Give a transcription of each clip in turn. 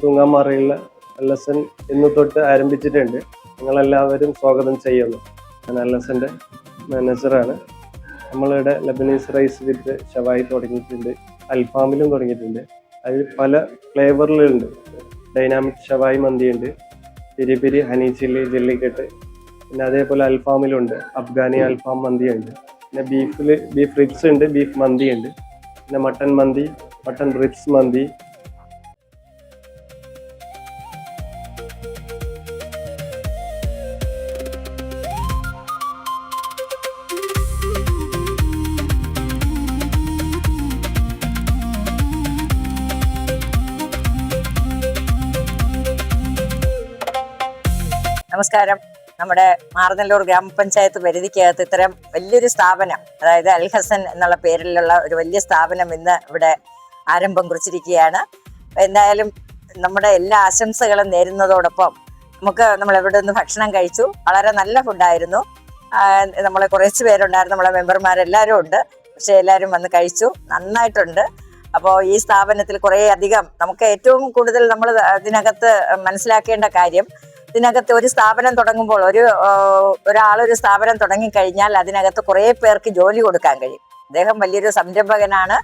തൂങ്ങാമാറയുള്ള LSN ഇന്ന് തൊട്ട് ആരംഭിച്ചിട്ടുണ്ട്. നിങ്ങളെല്ലാവരും സ്വാഗതം ചെയ്യുന്നു. ഞാൻ LSNന്റെ മാനേജറാണ്. നമ്മളിവിടെ ലബനീസ് റൈസ് വിത്ത് ഷവായി തുടങ്ങിയിട്ടുണ്ട്, അൽഫാമിലും തുടങ്ങിയിട്ടുണ്ട്. അതിൽ പല ഫ്ലേവറിലുണ്ട്. ഡൈനാമിക് ഷവായി മന്തിയുണ്ട്, പിരി പിരി ഹണി ചില്ലി ജെല്ലിക്കെട്ട്, പിന്നെ അതേപോലെ അൽഫാമിലുണ്ട് അഫ്ഗാനി അൽഫാം മന്തിയുണ്ട്. പിന്നെ ബീഫ് റിബ്സ് ഉണ്ട്, ബീഫ് മന്തിയുണ്ട്. പിന്നെ മട്ടൻ മന്തി, മട്ടൻ റിബ്സ് മന്തി. നമസ്കാരം. നമ്മുടെ മാറനല്ലൂർ ഗ്രാമപഞ്ചായത്ത് പരിധിക്കകത്ത് ഇത്തരം വലിയൊരു സ്ഥാപനം, അതായത് അൽ ഹസൻ എന്നുള്ള പേരിലുള്ള ഒരു വലിയ സ്ഥാപനം ഇന്ന് ഇവിടെ ആരംഭം കുറിച്ചിരിക്കുകയാണ്. എന്തായാലും നമ്മുടെ എല്ലാ ആശംസകളും നേരുന്നതോടൊപ്പം നമ്മൾ ഇവിടെ നിന്ന് ഭക്ഷണം കഴിച്ചു. വളരെ നല്ല ഫുഡായിരുന്നു. നമ്മളെ കുറച്ച് പേരുണ്ടായിരുന്നു, നമ്മളെ മെമ്പർമാരെല്ലാവരും ഉണ്ട്. പക്ഷെ എല്ലാവരും വന്ന് കഴിച്ചു, നന്നായിട്ടുണ്ട്. അപ്പോൾ ഈ സ്ഥാപനത്തിൽ കുറേ അധികം നമുക്ക് ഏറ്റവും കൂടുതൽ നമ്മൾ ഇതിനകത്ത് മനസ്സിലാക്കേണ്ട കാര്യം, ഇതിനകത്ത് ഒരു സ്ഥാപനം തുടങ്ങുമ്പോൾ ഒരാളൊരു സ്ഥാപനം തുടങ്ങിക്കഴിഞ്ഞാൽ അതിനകത്ത് കുറേ പേർക്ക് ജോലി കൊടുക്കാൻ കഴിയും. അദ്ദേഹം വലിയൊരു സംരംഭകനാണ്.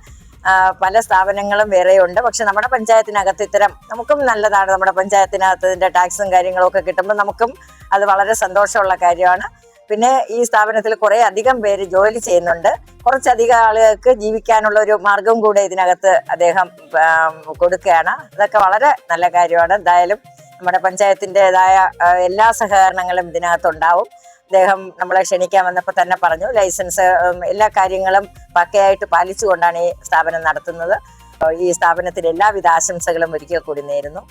പല സ്ഥാപനങ്ങളും വേറെയുണ്ട്. പക്ഷെ നമ്മുടെ പഞ്ചായത്തിനകത്ത് ഇത്തരം നമുക്കും നല്ലതാണ്. നമ്മുടെ പഞ്ചായത്തിനകത്ത് ഇതിൻ്റെ ടാക്സും കാര്യങ്ങളും ഒക്കെ കിട്ടുമ്പോൾ നമുക്കും അത് വളരെ സന്തോഷമുള്ള കാര്യമാണ്. പിന്നെ ഈ സ്ഥാപനത്തിൽ കുറേ അധികം പേര് ജോലി ചെയ്യുന്നുണ്ട്. കുറച്ചധികം ആളുകൾക്ക് ജീവിക്കാനുള്ള ഒരു മാർഗം കൂടെ ഇതിനകത്ത് അദ്ദേഹം കൊടുക്കുകയാണ്. അതൊക്കെ വളരെ നല്ല കാര്യമാണ്. എന്തായാലും നമ്മുടെ പഞ്ചായത്തിൻ്റെതായ എല്ലാ സഹകരണങ്ങളും ഇതിനകത്തുണ്ടാവും. അദ്ദേഹം നമ്മളെ ക്ഷണിക്കാൻ വന്നപ്പോൾ തന്നെ പറഞ്ഞു, ലൈസൻസ് എല്ലാ കാര്യങ്ങളും പക്കയായിട്ട് പാലിച്ചുകൊണ്ടാണ് ഈ സ്ഥാപനം നടത്തുന്നത്. ഈ സ്ഥാപനത്തിന് എല്ലാവിധ ആശംസകളും ഒരിക്കൽ കൂടി നേരുന്നു.